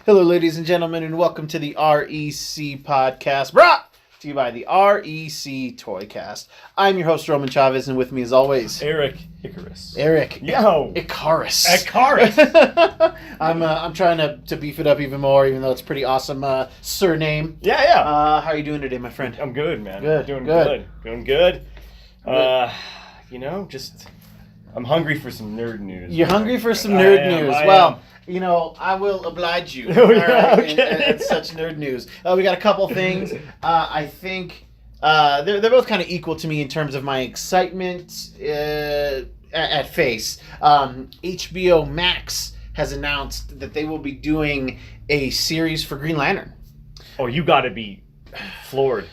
Hello, ladies and gentlemen, and welcome to the REC podcast, brought to you by the REC Toycast. I'm your host, Roman Chavez, and with me, as always, Eric Icarus. Eric. Yo. Icarus. Icarus. I'm trying to beef it up even more, even though it's a pretty awesome surname. Yeah. How are you doing today, my friend? I'm good, man. Good. Doing good. Good. Just I'm hungry for some nerd news. You're hungry for some nerd news. Well, I will oblige you. Oh, yeah, okay. And such nerd news. We got a couple things. I think they're both kind of equal to me in terms of my excitement at face. HBO Max has announced that they will be doing a series for Green Lantern. Oh, you got to be floored.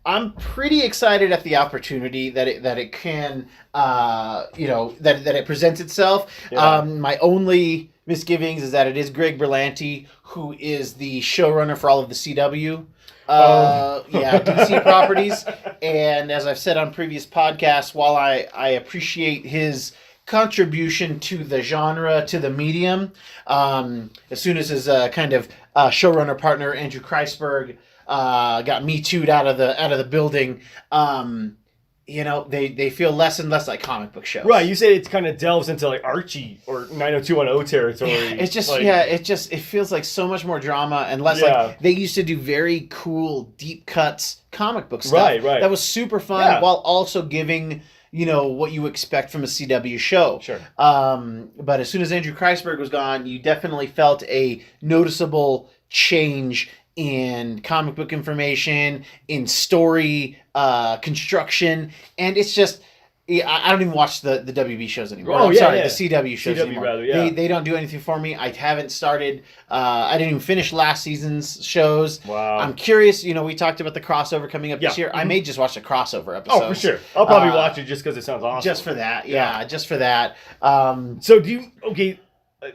I'm pretty excited at the opportunity that it can, that it presents itself. Yeah. My only misgivings is that it is Greg Berlanti, who is the showrunner for all of the CW, DC properties. And as I've said on previous podcasts, while I appreciate his contribution to the genre, to the medium, as soon as his showrunner partner Andrew Kreisberg got Me Too'd out of the building, they feel less and less like comic book shows. Right, you say it kind of delves into like Archie or 90210 territory. It feels like so much more drama and less like they used to do very cool deep cuts comic book stuff. Right. That was super fun while also giving what you expect from a CW show. Sure. But as soon as Andrew Kreisberg was gone, you definitely felt a noticeable change in comic book information, in story construction, and it's just I don't even watch the WB shows anymore. The CW shows anymore. Rather, yeah. They don't do anything for me. I haven't started. I didn't even finish last season's shows. Wow. I'm curious. We talked about the crossover coming up this year. Mm-hmm. I may just watch the crossover episode. Oh, for sure. I'll probably watch it just because it sounds awesome. Just for that, just for that. So do you? Okay.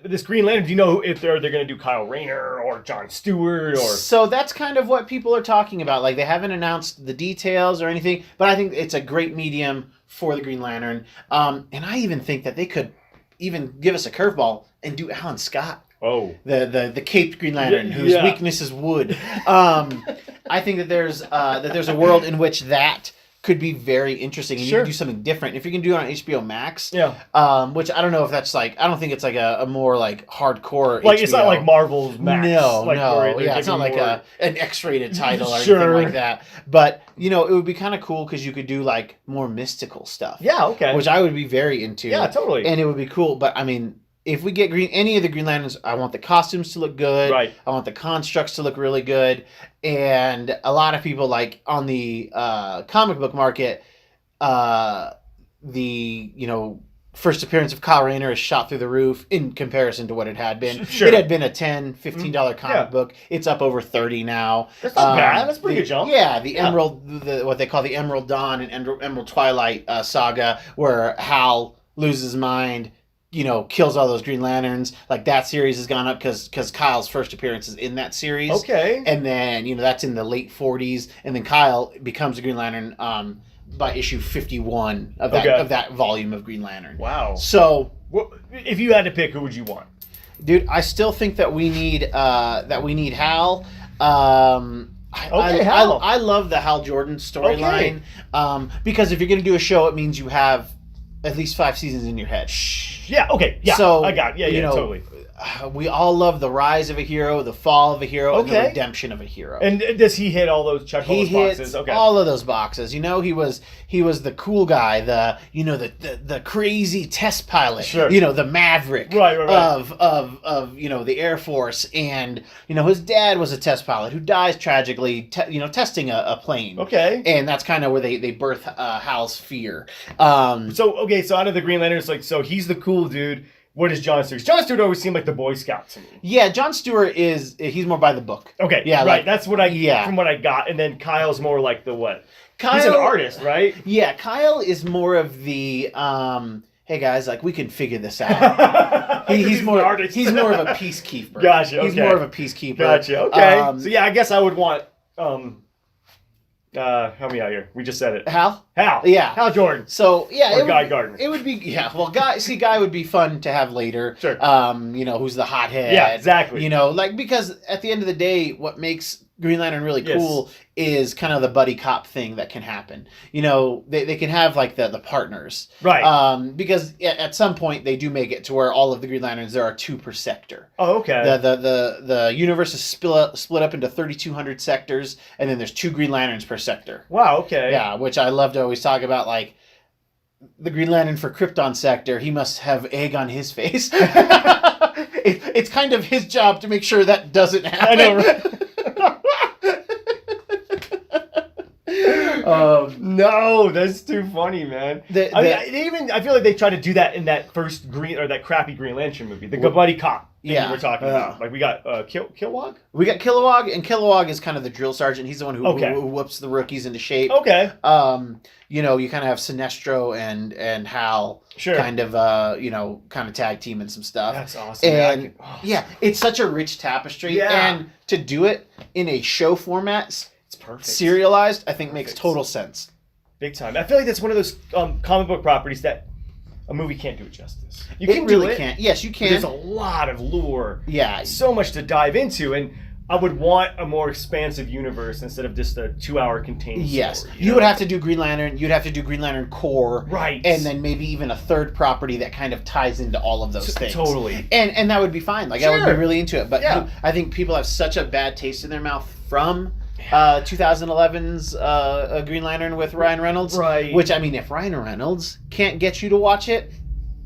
This Green Lantern, do you know if they're going to do Kyle Rayner or John Stewart or? So that's kind of what people are talking about. Like, they haven't announced the details or anything, but I think it's a great medium for the Green Lantern. And I even think that they could even give us a curveball and do Alan Scott. Oh, the caped Green Lantern whose weakness is wood. I think that there's a world in which that could be very interesting, and you can do something different. If you can do it on HBO Max, which I don't know if that's I don't think it's like a more like hardcore. Like HBO. It's not like Marvel's Max. No. It's not like an X-rated title or anything like that. But it would be kind of cool because you could do like more mystical stuff. Yeah, okay. Which I would be very into. Yeah, totally. And it would be cool. But I mean, if we get any of the Green Lanterns, I want the costumes to look good. Right. I want the constructs to look really good. And a lot of people, like, on the comic book market, the first appearance of Kyle Rayner is shot through the roof in comparison to what it had been. Sure. It had been a $10, $15 comic book. It's up over $30 now. That's not bad. That's a pretty good jump. Yeah, the Emerald, what they call the Emerald Dawn and Emerald Twilight saga, where Hal loses his mind, kills all those Green Lanterns. Like, that series has gone up because Kyle's first appearance is in that series. Okay. And then, that's in the late 40s. And then Kyle becomes a Green Lantern by issue 51 of that volume of Green Lantern. Wow. So, if you had to pick, who would you want? Dude, I still think that we need Hal. Hal. I love the Hal Jordan storyline. Because if you're going to do a show, it means you have at least 5 seasons in your head. Yeah, okay. Yeah, so, I got it. Yeah, totally. We all love the rise of a hero, the fall of a hero, and the redemption of a hero. And does he hit all those boxes? He hits all of those boxes. He was the cool guy, the crazy test pilot, the maverick of the Air Force, and his dad was a test pilot who dies tragically, testing a plane. Okay, and that's kind of where they birth Hal's fear. So out of the Green Lanterns, so he's the cool dude. What is John Stewart? John Stewart always seemed like the Boy Scout to me. Yeah, John Stewart he's more by the book. Okay, yeah, right. That's what from what I got. And then Kyle's more like the what? He's an artist, right? Yeah, Kyle is more of the hey guys, like, we can figure this out. he's more of a peacekeeper. Gotcha. Okay. He's more of a peacekeeper. Gotcha. Okay. So yeah, I guess I would want Help me out here. We just said it. Hal? Hal. Yeah. Hal Jordan. So, yeah. Or Guy Gardner. It would be, yeah. Well, Guy would be fun to have later. Sure. Who's the hothead. Yeah, exactly. Because at the end of the day, what makes Green Lantern really cool is kind of the buddy cop thing that can happen. They can have like the partners. Right. Because at some point they do make it to where all of the Green Lanterns, there are 2 per sector. Oh, okay. The universe is split up into 3,200 sectors, and then there's 2 Green Lanterns per sector. Wow, okay. Yeah, which I love to always talk about, like, the Green Lantern for Krypton sector, he must have egg on his face. It's kind of his job to make sure that doesn't happen. I know, right? No, that's too funny, man. I feel like they tried to do that in that first that crappy Green Lantern movie, the buddy cop. Yeah, we're talking about. Like we got Kilowog. We got Kilowog, and Kilowog is kind of the drill sergeant. He's the one who whoops the rookies into shape. Okay. You kind of have Sinestro and Hal, kind of tag team and some stuff. That's awesome. And it's such a rich tapestry. Yeah. And to do it in a show format, it's perfect. Serialized, I think makes total sense. Big time. I feel like that's one of those comic book properties that a movie can't do it justice. You can really can't. Yes, you can. There's a lot of lore. Yeah. So much to dive into, and I would want a more expansive universe instead of just a 2-hour contained story. Yes. You would have to do Green Lantern. You'd have to do Green Lantern Core. Right. And then maybe even a third property that kind of ties into all of those things. Totally. And that would be fine. Like, I would be really into it. But I think people have such a bad taste in their mouth from 2011's Green Lantern with Ryan Reynolds. Right. Which, I mean, if Ryan Reynolds can't get you to watch it,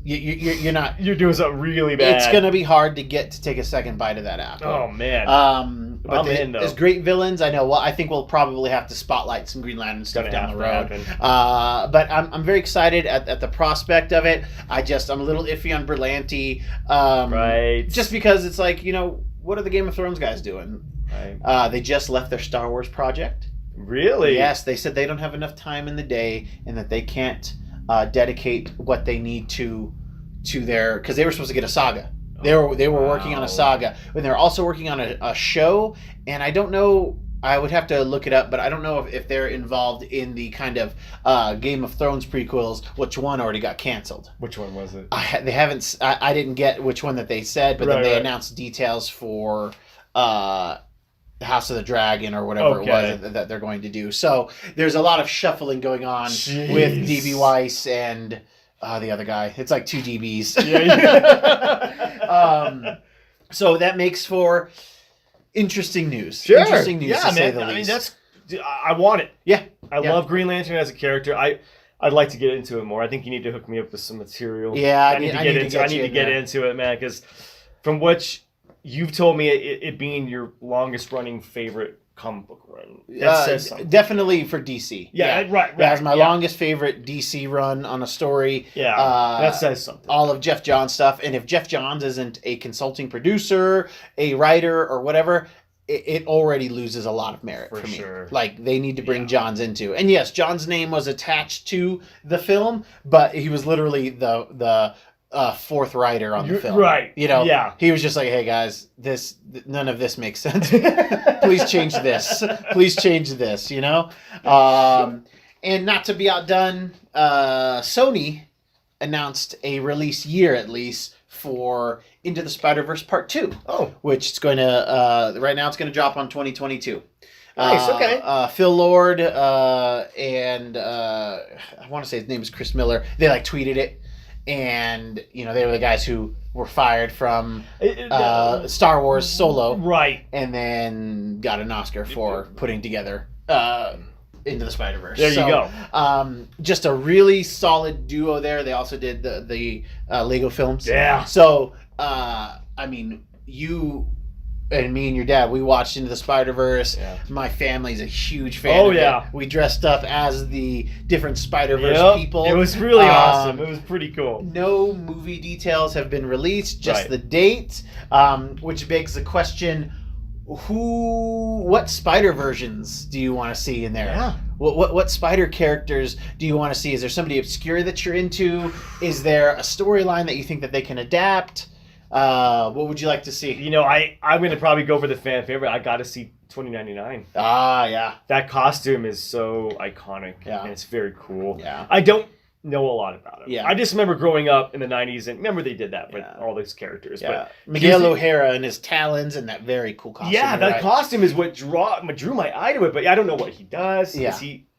you're not. You're doing something really bad. It's gonna be hard to take a second bite of that apple. Oh man. But there's great villains. I know. Well, I think we'll probably have to spotlight some Green Lantern stuff down the road. But I'm very excited at the prospect of it. I'm a little iffy on Berlanti. Right. Just because it's like, what are the Game of Thrones guys doing? Right. They just left their Star Wars project. Really? Yes, they said they don't have enough time in the day and that they can't dedicate what they need to their, because they were supposed to get a saga. They were working on a saga, and they're also working on a show. And I don't know. I would have to look it up, but I don't know if they're involved in the kind of Game of Thrones prequels. Which one already got canceled? Which one was it? They haven't. I didn't get which one that they said, but then they announced details for House of the Dragon or whatever it was that they're going to do. So there's a lot of shuffling going on with DB Weiss and the other guy. It's like 2 DBs. So that makes for interesting news. Sure. Interesting news, to say the least. I mean, I want it. Yeah. I love Green Lantern as a character. I'd like to get into it more. I think you need to hook me up with some material. Yeah, I need to get into it, man, because from what you've told me, it being your longest running favorite comic book run. That says something. Definitely for DC. Yeah, right. That was my longest favorite DC run on a story. Yeah, that says something. All of Jeff Johns stuff. And if Jeff Johns isn't a consulting producer, a writer, or whatever, it already loses a lot of merit for me. Sure. Like, they need to bring Johns into. And yes, Johns' name was attached to the film, but he was literally the fourth writer on the film. Right. He was just like, hey guys, none of this makes sense. Please change this. Please change this, And not to be outdone, Sony announced a release year at least for Into the Spider-Verse Part 2. Oh. Which it's going to, right now it's going to drop on 2022. Nice, okay. Phil Lord and I want to say his name is Chris Miller. They tweeted it. And, they were the guys who were fired from Star Wars Solo. Right. And then got an Oscar for putting together Into the Spider-Verse. There you go. Just a really solid duo there. They also did the Lego films. Yeah. So, you and me and your dad, we watched Into the Spider-Verse. Yeah. My family's a huge fan of it. We dressed up as the different Spider-Verse people. It was really awesome. It was pretty cool. No movie details have been released, just the date, which begs the question, what Spider versions do you want to see in there? Yeah. What Spider characters do you want to see? Is there somebody obscure that you're into? Is there a storyline that you think that they can adapt? What would you like to see? I'm going to probably go for the fan favorite. I got to see 2099. Ah, yeah. That costume is so iconic. Yeah. And it's very cool. Yeah. I don't know a lot about it. Yeah. I just remember growing up in the 90s and remember they did that with Yeah. all those characters. Yeah. But Miguel O'Hara and his talons and that very cool costume. yeah, that right? costume is what drew my eye to it, but I don't know what he does. Yeah.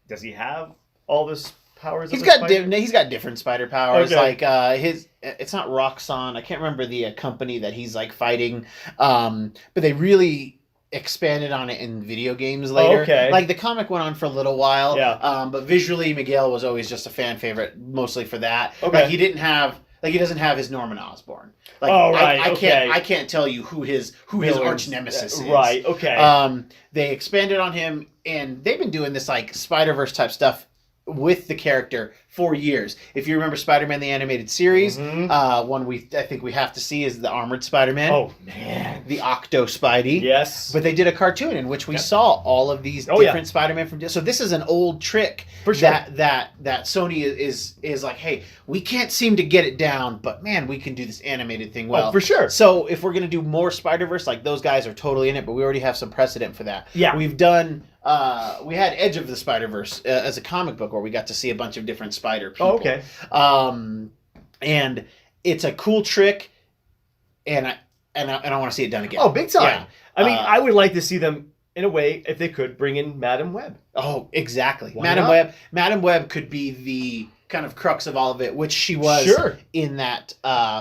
Does he have all this powers? He's of a got spider? he's got different spider powers. Okay. Like it's not Roxxon. I can't remember the company that he's like fighting. But they really expanded on it in video games later. Okay. Like the comic went on for a little while. Yeah. But visually, Miguel was always just a fan favorite, mostly for that. Okay. Like he doesn't have his Norman Osborn. Like, Oh, right, I can't tell you who his arch nemesis is. Right. Okay. They expanded on him, and they've been doing this like Spider-Verse type stuff with the character for years. If you remember Spider-Man the Animated Series, one I think we have to see is the Armored Spider-Man. Oh man, the Octo Spidey. Yes. But they did a cartoon in which we saw all of these different Spider-Man from. So this is an old trick for sure. that Sony is like, hey, we can't seem to get it down, but man, we can do this animated thing well. Oh, for sure. So if we're gonna do more Spider-Verse, like those guys are totally in it, but we already have some precedent for that. Yeah. We've done. We had Edge of the Spider-Verse as a comic book where we got to see a bunch of different spider people. Oh, okay. And it's a cool trick, and I want to see it done again. Oh, big time. Yeah. I mean, I would like to see them, in a way, if they could, bring in Madam Web. Oh, exactly. Why Madam not? Web. Madam Web could be the kind of crux of all of it, which she was in that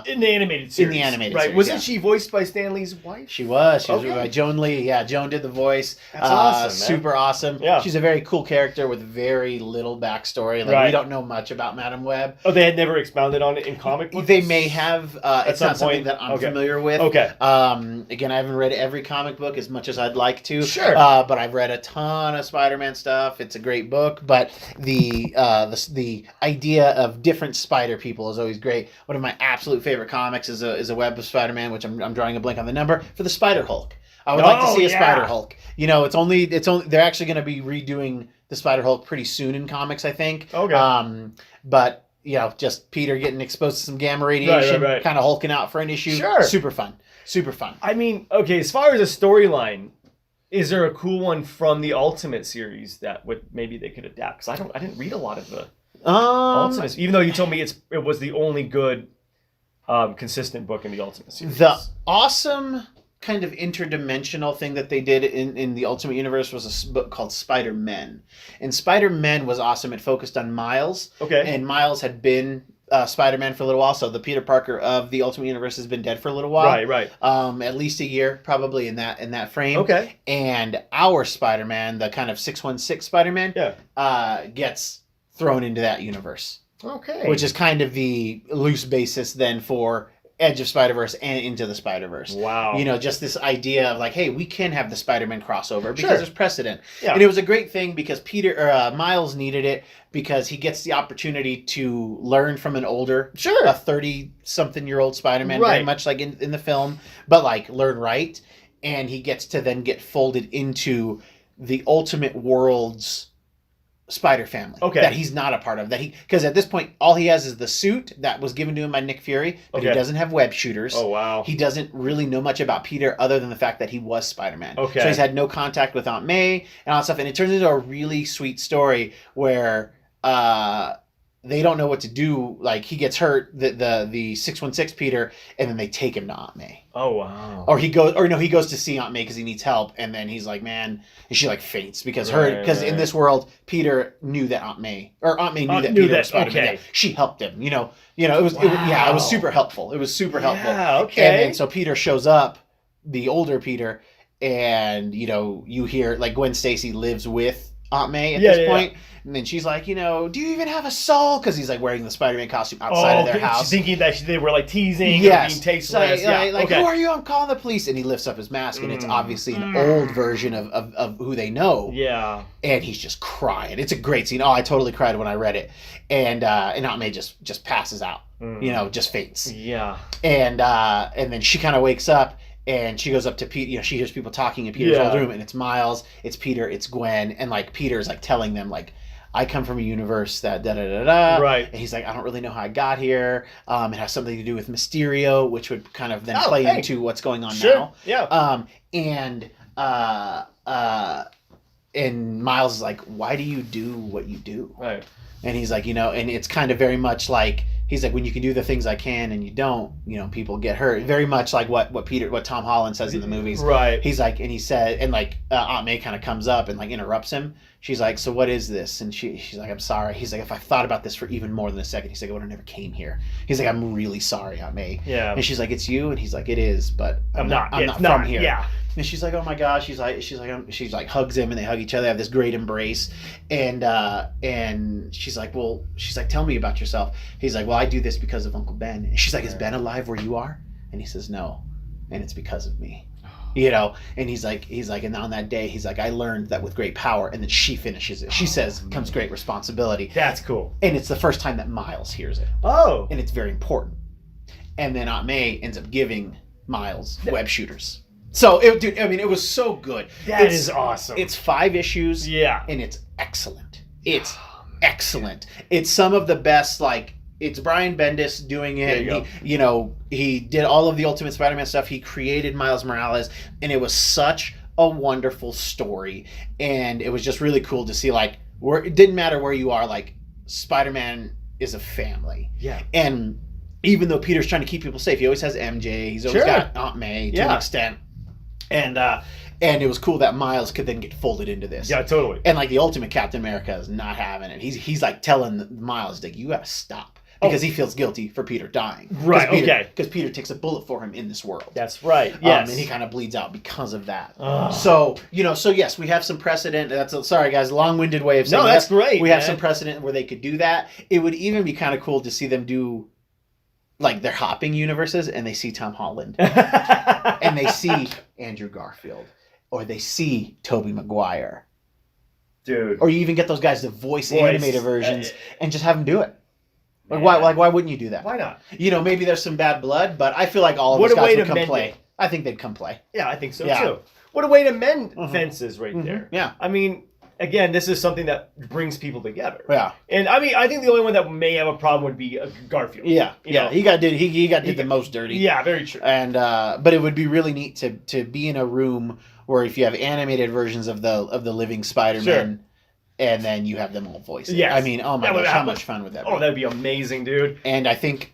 in the animated series. In the animated right. series, Wasn't she voiced by Stan Lee's wife? She was Okay. by Joan Lee. Yeah, Joan did the voice. That's awesome, man. Super awesome. Yeah. She's a very cool character with very little backstory. Like we don't know much about Madam Web. Oh, they had never expounded on it in comic books? They may have. It's some not something point? that I'm Okay. familiar with. Okay. Again, I haven't read every comic book as much as I'd like to. Sure. But I've read a ton of Spider-Man stuff. It's a great book. But the idea of different spider people is always great. One of my absolute favorite comics is a Web of Spider-Man, which I'm drawing a blank on the number, for the Spider Hulk. I would like to see a Spider Hulk. You know, it's only they're actually going to be redoing the Spider Hulk pretty soon in comics, I think. Okay. But you know, just Peter getting exposed to some gamma radiation, Right. kind of hulking out for an issue. Sure. Super fun. Super fun. I mean, okay, as far as a storyline, is there a cool one from the Ultimate series that maybe they could adapt? Because I didn't read a lot of the Ultimate, even though you told me it was the only good, consistent book in the Ultimate series. The awesome kind of interdimensional thing that they did in the Ultimate Universe was a book called Spider-Men. And Spider-Men was awesome. It focused on Miles. Okay. And Miles had been Spider-Man for a little while, so the Peter Parker of the Ultimate Universe has been dead for a little while. Right. At least a year, probably in that frame. Okay. And our Spider-Man, the kind of 616 Spider-Man, gets thrown into that universe. Okay. Which is kind of the loose basis then for Edge of Spider-Verse and Into the Spider-Verse. Wow. You know, just this idea of like, hey, we can have the Spider-Man crossover because Sure. there's precedent. Yeah. And it was a great thing because Miles needed it because he gets the opportunity to learn from an older, Sure. a 30-something-year-old Spider-Man, Right. very much like in the film, but like learn right. And he gets to then get folded into the Ultimate World's Spider family that he's not a part of, because at this point all he has is the suit that was given to him by Nick Fury, but he doesn't have web shooters. Oh wow. He doesn't really know much about Peter other than the fact that he was Spider-Man. Okay. So he's had no contact with Aunt May and all that stuff, and it turns into a really sweet story where they don't know what to do. Like he gets hurt, the 616 Peter, and then they take him to Aunt May. Oh wow. Or he goes to see Aunt May because he needs help, and then he's like, man, and she like faints because in this world Peter knew that Aunt May knew that Peter was Spider-Man. Okay. Yeah, she helped him. You know, it was super helpful. It was super helpful. Yeah, okay. And then so Peter shows up, the older Peter, and you hear like Gwen Stacy lives with Aunt May at this point. And then she's like, do you even have a soul? Because he's like wearing the Spider-Man costume outside of their house. She's thinking that they were like teasing or being tasteless. Like, who are you? I'm calling the police. And he lifts up his mask, and it's obviously an old version of who they know. Yeah. And he's just crying. It's a great scene. Oh, I totally cried when I read it. And Aunt May just passes out. Just faints. Yeah. And then she kind of wakes up. And she goes up to Pete. She hears people talking in Peter's old room, and it's Miles, it's Peter, it's Gwen, and like Peter's like telling them like, I come from a universe that da-da-da-da. Right. And he's like, I don't really know how I got here. It has something to do with Mysterio, which would kind of then play into what's going on now. Yeah. And and Miles is like, why do you do what you do? Right. And he's like, and it's kind of very much like, he's like, when you can do the things I can and you don't, people get hurt. Very much like what Tom Holland says in the movies. Right. He's like, and he said, and like Aunt May kind of comes up and like interrupts him. She's like, so what is this? And she's like, I'm sorry. He's like, if I thought about this for even more than a second, he's like, I would have never came here. He's like, I'm really sorry, Aunt May. Yeah. And she's like, it's you? And he's like, it is, but I'm not from here. Yeah. And she's like, oh my gosh. She's like hugs him and they hug each other. They have this great embrace. And she's like, tell me about yourself. He's like, well, I do this because of Uncle Ben. And she's like, is Ben alive where you are? And he says, no. And it's because of me. And he's like, and on that day, he's like, I learned that with great power, and then she finishes it. She says, comes great responsibility. That's cool. And it's the first time that Miles hears it. Oh. And it's very important. And then Aunt May ends up giving Miles web shooters. So, it was so good. That is awesome. It's 5 issues. Yeah. And it's excellent. It's excellent. It's some of the best, it's Brian Bendis doing it. He did all of the Ultimate Spider-Man stuff. He created Miles Morales, and it was such a wonderful story. And it was just really cool to see, it didn't matter where you are, Spider-Man is a family. Yeah. And even though Peter's trying to keep people safe, he always has MJ. He's always got Aunt May to an extent. And it was cool that Miles could then get folded into this. Yeah, totally. And the Ultimate Captain America is not having it. He's telling Miles, you gotta stop. Because he feels guilty for Peter dying. Right, okay. Because Peter takes a bullet for him in this world. That's right, yes. And he kind of bleeds out because of that. So yes, we have some precedent. Sorry, guys, long-winded way of saying no, that's great, We have some precedent where they could do that. It would even be kind of cool to see them do, they're hopping universes, and they see Tom Holland. And they see Andrew Garfield. Or they see Tobey Maguire. Dude. Or you even get those guys to voice animated versions and just have them do it. Why wouldn't you do that? Why not? Maybe there's some bad blood, but I feel like all of those guys would come play. I think they'd come play. Yeah, I think so too. What a way to mend fences there. Yeah. I mean, again, this is something that brings people together. Yeah. And I mean, I think the only one that may have a problem would be Garfield. Yeah. He got did the most dirty. Yeah, very true. And but it would be really neat to be in a room where if you have animated versions of the living Spider-Man. And then you have them all voice it. Yes. I mean, oh my gosh, how much fun would that be? Oh, that'd be amazing, dude. And I think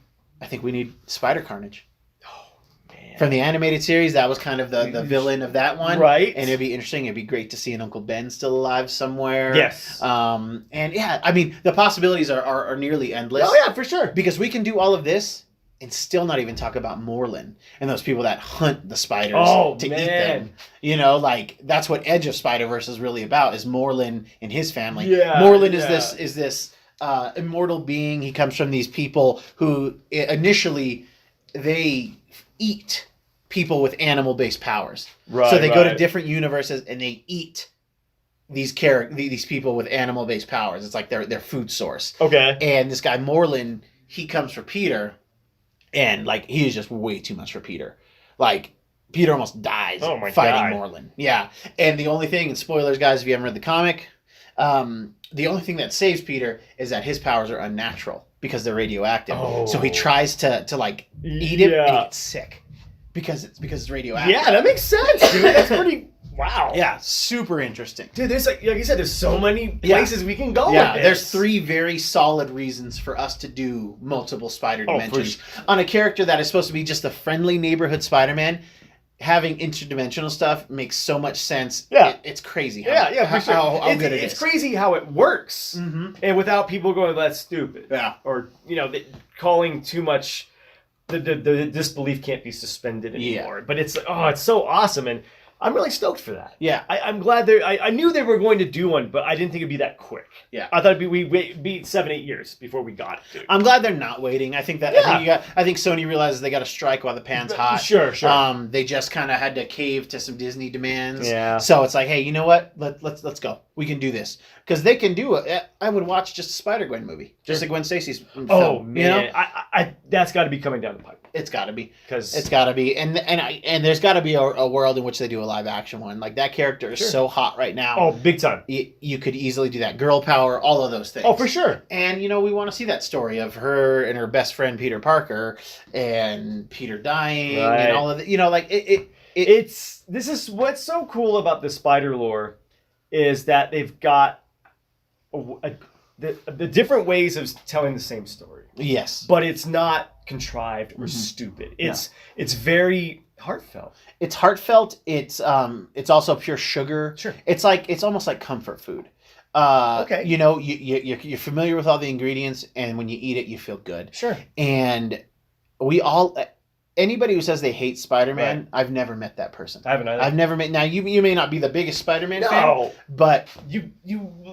we need Spider Carnage. Oh, man. From the animated series, that was kind of the villain of that one. Right. And it'd be interesting. It'd be great to see an Uncle Ben still alive somewhere. Yes. And yeah, I mean, the possibilities are nearly endless. Oh, yeah, for sure. Because we can do all of this and still not even talk about Morlun and those people that hunt the spiders to eat them. That's what Edge of Spider-Verse is really about, is Morlun and his family. Yeah, Morlun is this immortal being. He comes from these people who initially they eat people with animal-based powers. Right, so they go to different universes and they eat these people with animal-based powers. It's like their food source. Okay. And this guy Morlun, he comes for Peter. And he is just way too much for Peter. Peter almost dies fighting Morlun. Yeah. And the only thing, and spoilers, guys, if you haven't read the comic, the only thing that saves Peter is that his powers are unnatural because they're radioactive. Oh. So he tries to eat it and he gets sick because it's radioactive. Yeah, that makes sense, dude. That's pretty. Wow. Yeah, super interesting. Dude, there's like you said, there's so many places we can go with this. There's 3 very solid reasons for us to do multiple spider dimensions. On a character that is supposed to be just a friendly neighborhood Spider-Man, having interdimensional stuff makes so much sense. Yeah. It's crazy how good it is. It's crazy how it works. Mm-hmm. And without people going, that's stupid. Yeah. Or, calling too much, the disbelief can't be suspended anymore. Yeah. But it's so awesome. And I'm really stoked for that. Yeah. I'm glad I knew they were going to do one, but I didn't think it'd be that quick. Yeah. I thought we'd be 7-8 years before we got it, dude. I'm glad they're not waiting. I think I think Sony realizes they got to strike while the pan's hot. Sure. They just kind of had to cave to some Disney demands. Yeah. So it's like, hey, you know what? Let's go. We can do this. Because they can do it. I would watch just a Spider-Gwen movie. Just like Gwen Stacy's film. Oh, man. I that's got to be coming down the pipe. It's got to be. It's got to be. And there's got to be a world in which they do a live action one. That character is so hot right now. Oh, big time. You could easily do that. Girl power, all of those things. Oh, for sure. And, we want to see that story of her and her best friend, Peter Parker, and Peter dying, and all of it. This is what's so cool about the spider lore is that they've got the different ways of telling the same story. Yes. But it's not contrived or stupid. It's very heartfelt. It's heartfelt. It's also pure sugar. Sure. It's almost like comfort food. Okay. You know, you're familiar with all the ingredients, and when you eat it, you feel good. Sure. And anybody who says they hate Spider-Man, Right. I've never met that person. I haven't either. I've never met. Now you may not be the biggest Spider-Man fan, but you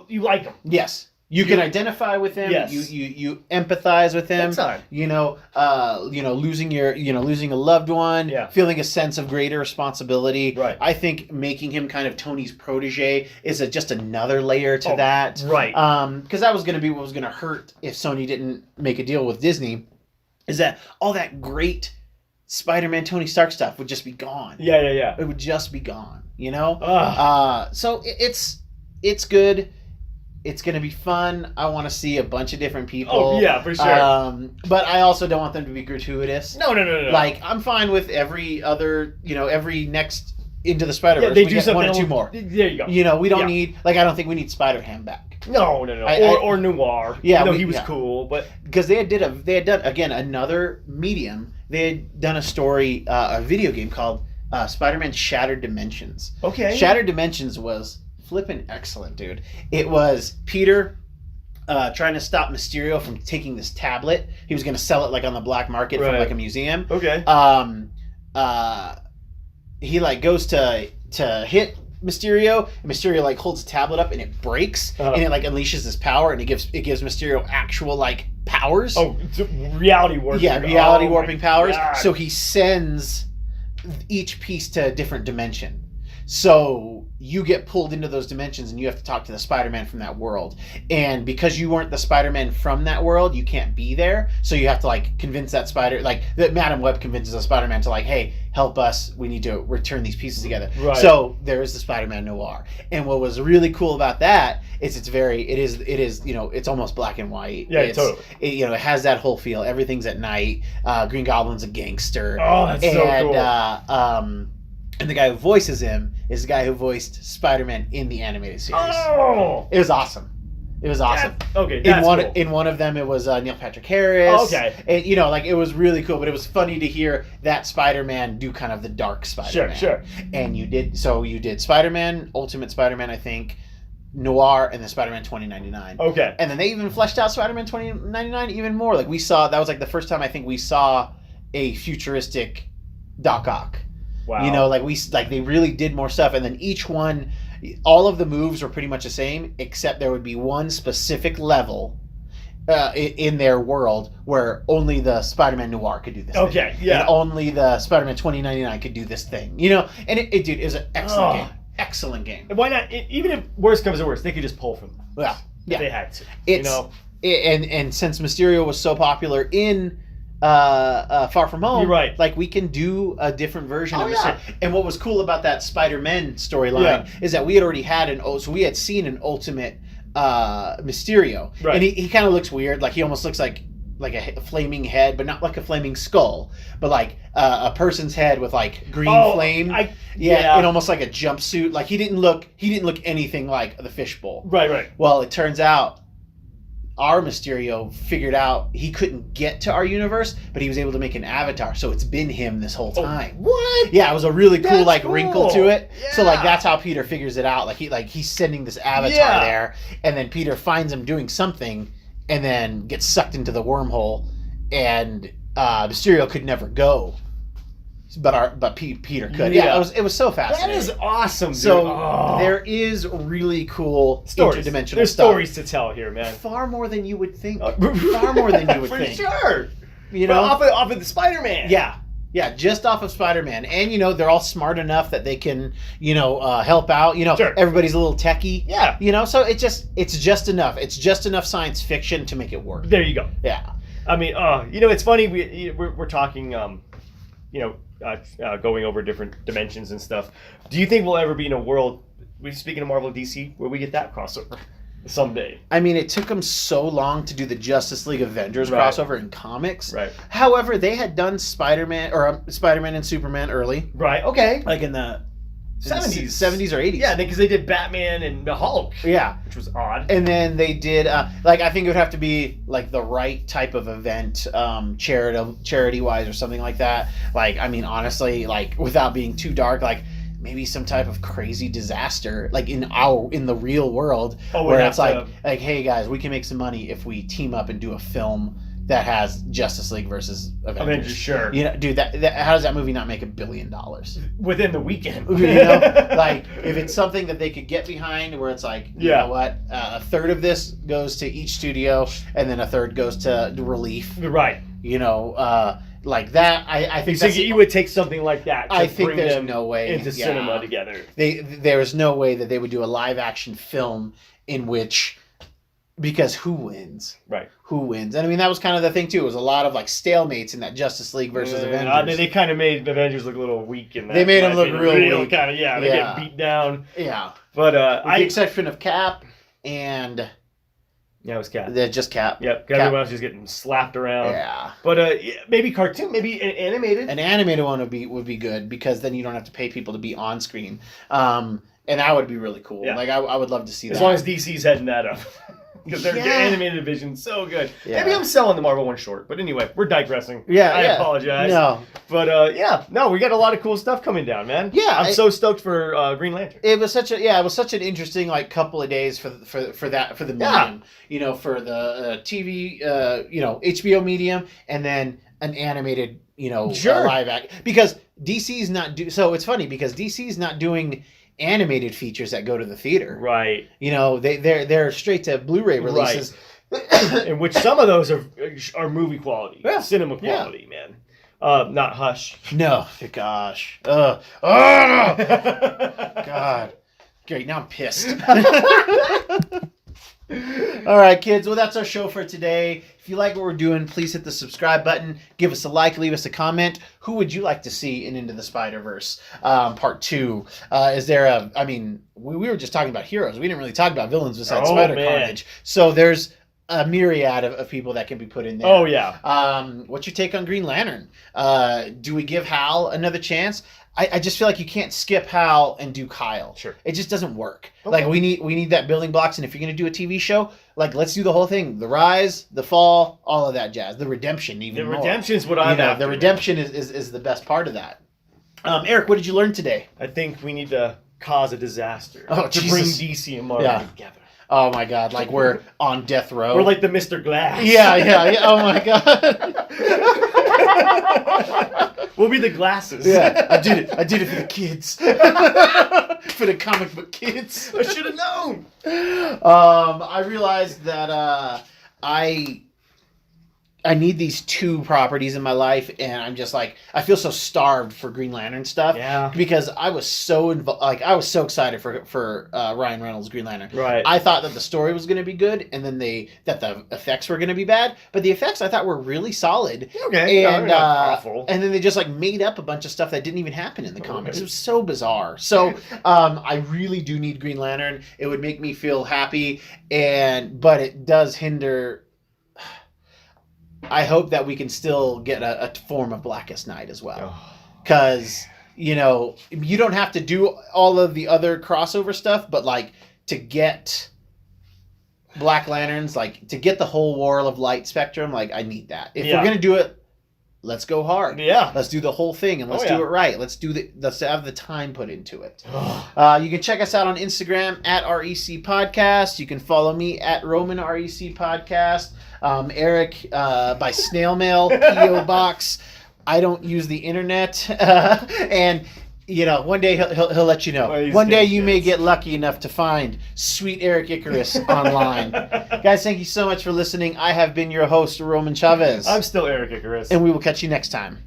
like him. yes. You can identify with him. Yes. You empathize with him. That's fine. Losing a loved one, Yeah. feeling a sense of greater responsibility. Right. I think making him kind of Tony's protege is just another layer to that. Right. Because that was going to be what was going to hurt if Sony didn't make a deal with Disney, is that all that great Spider-Man Tony Stark stuff would just be gone. Yeah. It would just be gone. You know. Ugh. So it's good. It's going to be fun. I want to see a bunch of different people. Oh, yeah, for sure. But I also don't want them to be gratuitous. No. Like, I'm fine with every other, every next Into the Spider-Verse. They we do get something one or two more. There you go. We don't need, I don't think we need Spider-Ham back. No. Or Noir. Yeah, he was cool, but because they had done again another medium. They had done a story, a video game called Spider-Man Shattered Dimensions. Okay. Shattered Dimensions was flippin' excellent, dude. It was Peter trying to stop Mysterio from taking this tablet. He was going to sell it like on the black market from like a museum. Okay. He like goes to hit Mysterio, and Mysterio like holds the tablet up and it breaks, and it like unleashes his power, and it gives Mysterio actual like powers. Oh, it's reality warping. Yeah, reality warping powers. God. So he sends each piece to a different dimension. So you get pulled into those dimensions and you have to talk to the Spider-Man from that world. And because you weren't the Spider-Man from that world, you can't be there. So you have to like convince that that Madam Web convinces the Spider-Man to like, hey, help us. We need to return these pieces together. Right. So there is the Spider-Man Noir. And what was really cool about that is it's almost black and white. Yeah, totally. It has that whole feel. Everything's at night. Green Goblin's a gangster. Oh, that's so cool. And the guy who voices him is the guy who voiced Spider-Man in the animated series. Oh! It was awesome. Cool. In one of them, it was Neil Patrick Harris. Oh, okay. And, it was really cool, but it was funny to hear that Spider-Man do kind of the dark Spider-Man. Sure. And you did Spider-Man, Ultimate Spider-Man, I think, Noir, and then Spider-Man 2099. Okay. And then they even fleshed out Spider-Man 2099 even more. Like, that was like the first time I think we saw a futuristic Doc Ock. Wow. They really did more stuff, and then each one, all of the moves were pretty much the same, except there would be one specific level in their world where only the Spider-Man Noir could do this. Okay, thing. yeah. And only the Spider-Man 2099 could do this thing. And it was an excellent game. Excellent game. And why not? Even if worse comes to worse, they could just pull from them. Yeah. If they had to. And since Mysterio was so popular in Far From Home, you're right. Like, we can do a different version of Mysterio. And what was cool about that Spider-Man storyline is that we had already had we had seen an Ultimate Mysterio, right. And he kind of looks weird. Like, he almost looks like a flaming head, but not like a flaming skull, but like a person's head with like green flame. And almost like a jumpsuit. Like, he didn't look anything like the fishbowl. Right. Well, it turns out our Mysterio figured out he couldn't get to our universe, but he was able to make an avatar, so it's been him this whole time. What? Yeah, it was a really cool cool. wrinkle to it. Yeah. So that's how Peter figures it out. He's sending this avatar there, and then Peter finds him doing something, and then gets sucked into the wormhole, and Mysterio could never go. But Peter could. Yeah, it was so fascinating. That is awesome, dude. So there is really cool stories. Interdimensional There's stuff. Stories to tell here, man. Far more than you would think. Far more than you would For think. sure. Off of the Spider-Man. Yeah, just off of Spider-Man. And, they're all smart enough that they can, help out. Sure. Everybody's a little techie. Yeah. So it's just enough. It's just enough science fiction to make it work. There you go. Yeah. I mean, it's funny. We're talking, going over different dimensions and stuff. Do you think we'll ever be in a world, speaking of Marvel DC, where we get that crossover? someday. I mean, it took them so long to do the Justice League Avengers Right. crossover in comics. Right. However, they had done Spider-Man and Superman early, Right. Okay. like in the 70s. 70s or 80s. Yeah, because they did Batman and the Hulk. Yeah. Which was odd. And then they did, I think it would have to be like the right type of event, charity-wise or something like that. Like, I mean, honestly, like without being too dark, like maybe some type of crazy disaster, like in the real world, where it's like, hey guys, we can make some money if we team up and do a film that has Justice League versus Avengers. Sure. You know, dude, that how does that movie not make $1 billion? Within the weekend. You know, like if it's something that they could get behind, where it's like, you know what, a third of this goes to each studio, and then a third goes to relief. Right. You know, like that. I think that's, you would take something like that. To I think bring there's them no way into cinema together. There is no way that they would do a live action film in which, because who wins? Right. Who wins? And I mean, that was kind of the thing too. It was a lot of like stalemates in that Justice League versus Avengers. They kind of made Avengers look a little weak in that. They made them look real weak. Kind of, they get beat down. Yeah. But with the exception of Cap and it was Cap. Just Cap. Yep. Everyone else just getting slapped around. Yeah. But maybe cartoon, maybe an animated. An animated one would be good, because then you don't have to pay people to be on screen. And that would be really cool. Yeah. Like I would love to see that. As long as DC's heading that up. Because their animated division's so good. Yeah. Maybe I'm selling the Marvel one short. But anyway, we're digressing. Yeah, I apologize. No. But we got a lot of cool stuff coming down, man. Yeah. I'm so stoked for Green Lantern. It was such an interesting like couple of days for the medium. You know, for the TV HBO medium, and then an animated, live act, because DC's not so it's funny because DC's not doing animated features that go to the theater. Right. You know, they're straight to Blu-ray releases. Right. In which some of those are movie quality. Yeah. Cinema quality, man. Not Hush. No. Gosh. God. Great, now I'm pissed. All right, kids. Well, that's our show for today. If you like what we're doing, please hit the subscribe button. Give us a like. Leave us a comment. Who would you like to see in Into the Spider-Verse Part 2? Is there we were just talking about heroes. We didn't really talk about villains besides Spider-Carnage. So there's a myriad of people that can be put in there. Oh, yeah. What's your take on Green Lantern? Do we give Hal another chance? I just feel like you can't skip Hal and do Kyle. Sure. It just doesn't work. Okay. Like we need that building blocks, and if you're gonna do a TV show, like let's do the whole thing. The rise, the fall, all of that jazz. The redemption even more. The redemption's what I'm after. The redemption is the best part of that. Eric, what did you learn today? I think we need to cause a disaster to bring DC and Marvel together. Oh my God! Like we're on death row. We're like the Mr. Glass. Yeah. Oh my God. We'll be the glasses. Yeah, I did it for the kids. For the comic book kids. I should have known. I realized that I need these two properties in my life, and I'm just like, I feel so starved for Green Lantern stuff. Yeah. Because I was so I was so excited for Ryan Reynolds' Green Lantern. Right. I thought that the story was going to be good, and then that the effects were going to be bad, but the effects I thought were really solid. Okay. And not awful. And then they just like made up a bunch of stuff that didn't even happen in the comics. It was so bizarre. So I really do need Green Lantern. It would make me feel happy, but it does hinder. I hope that we can still get a form of Blackest Night as well. Because, you don't have to do all of the other crossover stuff, but, like, to get Black Lanterns, like, to get the whole War of Light spectrum, like, I need that. If we're going to do it, let's go hard. Yeah. Let's do the whole thing, and let's do it right. Let's have the time put into it. You can check us out on Instagram at REC Podcast. You can follow me at Roman REC Podcast. Eric by snail mail, P.O. Box. I don't use the internet, and one day he'll let you know. One day you may get lucky enough to find sweet Eric Icarus online. Guys, thank you so much for listening. I have been your host, Roman Chavez. I'm still Eric Icarus, and we will catch you next time.